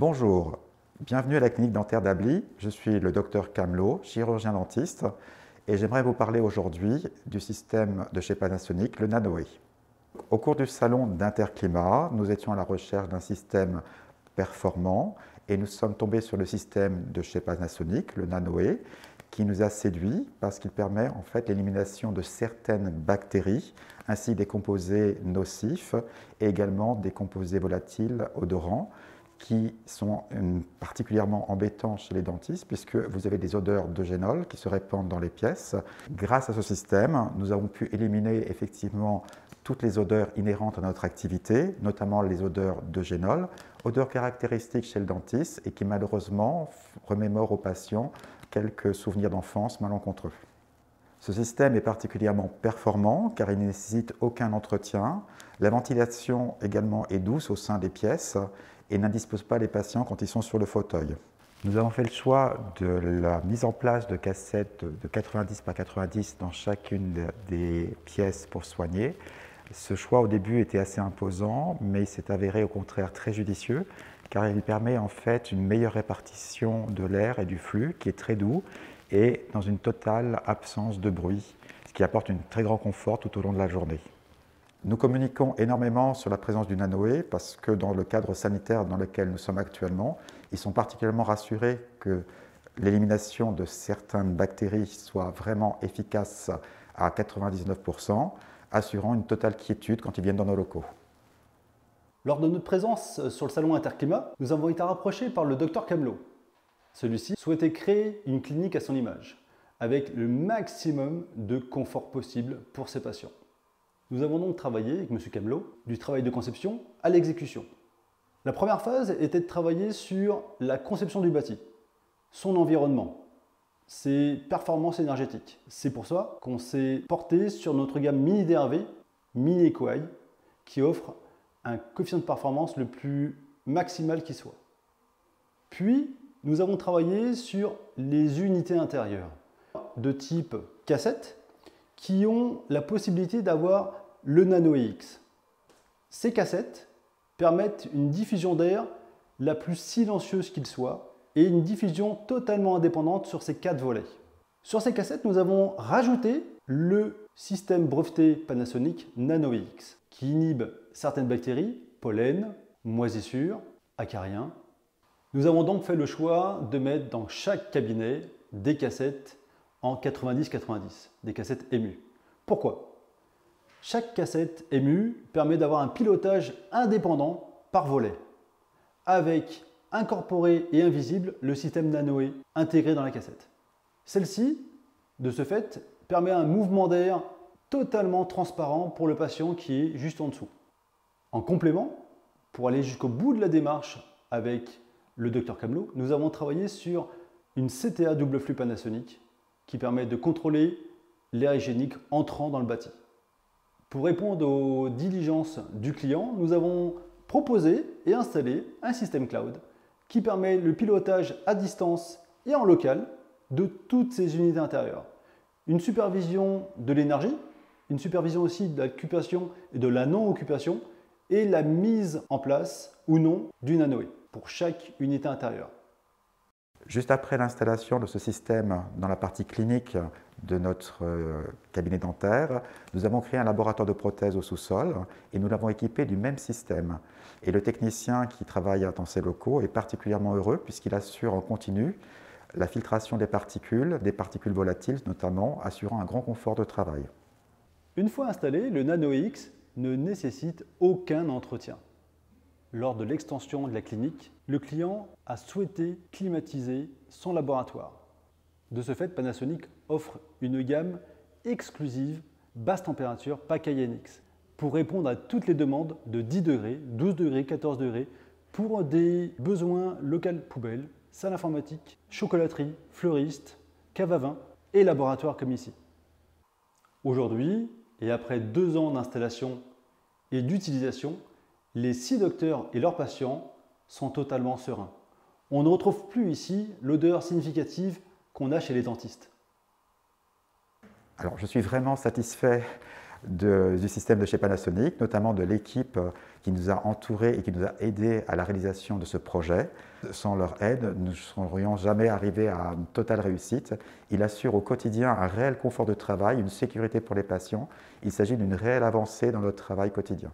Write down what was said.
Bonjour, bienvenue à la clinique dentaire d'Ably. Je suis le docteur Camelot, chirurgien dentiste, et j'aimerais vous parler aujourd'hui du système de chez Panasonic, le Nanoe. Au cours du salon d'Interclimat, nous étions à la recherche d'un système performant et nous sommes tombés sur le système de chez Panasonic, le Nanoe, qui nous a séduit parce qu'il permet en fait l'élimination de certaines bactéries ainsi des composés nocifs et également des composés volatiles odorants qui sont particulièrement embêtants chez les dentistes puisque vous avez des odeurs de génol qui se répandent dans les pièces. Grâce à ce système, nous avons pu éliminer effectivement toutes les odeurs inhérentes à notre activité, notamment les odeurs de génol, odeurs caractéristiques chez le dentiste et qui malheureusement remémorent aux patients quelques souvenirs d'enfance malencontreux. Ce système est particulièrement performant car il ne nécessite aucun entretien. La ventilation également est douce au sein des pièces et n'indispose pas les patients quand ils sont sur le fauteuil. Nous avons fait le choix de la mise en place de cassettes de 90 par 90 dans chacune des pièces pour soigner. Ce choix au début était assez imposant, mais il s'est avéré au contraire très judicieux car il permet en fait une meilleure répartition de l'air et du flux qui est très doux et dans une totale absence de bruit, ce qui apporte un très grand confort tout au long de la journée. Nous communiquons énormément sur la présence du Nanoe parce que dans le cadre sanitaire dans lequel nous sommes actuellement, ils sont particulièrement rassurés que l'élimination de certaines bactéries soit vraiment efficace à 99%, assurant une totale quiétude quand ils viennent dans nos locaux. Lors de notre présence sur le salon Interclimat, nous avons été rapprochés par le docteur Camelot. Celui-ci souhaitait créer une clinique à son image, avec le maximum de confort possible pour ses patients. Nous avons donc travaillé avec M. Camelot du travail de conception à l'exécution. La première phase était de travailler sur la conception du bâti, son environnement, ses performances énergétiques. C'est pour ça qu'on s'est porté sur notre gamme Mini DRV, Mini EcoEye, qui offre un coefficient de performance le plus maximal qui soit. Puis, nous avons travaillé sur les unités intérieures de type cassette qui ont la possibilité d'avoir le Nanoe X. Ces cassettes permettent une diffusion d'air la plus silencieuse qu'il soit et une diffusion totalement indépendante sur ces 4 volets. Sur ces cassettes, nous avons rajouté le système breveté Panasonic Nanoe X qui inhibe certaines bactéries, pollen, moisissures, acariens. Nous avons donc fait le choix de mettre dans chaque cabinet des cassettes en 90-90, des cassettes émues. Pourquoi ? Chaque cassette émue permet d'avoir un pilotage indépendant par volet, avec incorporé et invisible le système Nanoe intégré dans la cassette. Celle-ci, de ce fait, permet un mouvement d'air totalement transparent pour le patient qui est juste en dessous. En complément, pour aller jusqu'au bout de la démarche avec le Dr Camelot, nous avons travaillé sur une CTA double flux Panasonic qui permet de contrôler l'air hygiénique entrant dans le bâti. Pour répondre aux diligences du client, nous avons proposé et installé un système cloud qui permet le pilotage à distance et en local de toutes ces unités intérieures. Une supervision de l'énergie, une supervision aussi de l'occupation et de la non-occupation et la mise en place ou non du Nanoe pour chaque unité intérieure. Juste après l'installation de ce système dans la partie clinique de notre cabinet dentaire, nous avons créé un laboratoire de prothèses au sous-sol et nous l'avons équipé du même système. Et le technicien qui travaille dans ces locaux est particulièrement heureux puisqu'il assure en continu la filtration des particules volatiles notamment, assurant un grand confort de travail. Une fois installé, le Nanoe X ne nécessite aucun entretien. Lors de l'extension de la clinique, le client a souhaité climatiser son laboratoire. De ce fait, Panasonic offre une gamme exclusive basse température PAC INX pour répondre à toutes les demandes de 10 degrés, 12 degrés, 14 degrés pour des besoins locales poubelles, salle informatique, chocolaterie, fleuriste, cave à vin et laboratoire comme ici. Aujourd'hui, et après 2 ans d'installation et d'utilisation, les 6 docteurs et leurs patients sont totalement sereins. On ne retrouve plus ici l'odeur significative qu'on a chez les dentistes. Alors, je suis vraiment satisfait du système de chez Panasonic, notamment de l'équipe qui nous a entourés et qui nous a aidés à la réalisation de ce projet. Sans leur aide, nous ne serions jamais arrivés à une totale réussite. Il assure au quotidien un réel confort de travail, une sécurité pour les patients. Il s'agit d'une réelle avancée dans notre travail quotidien.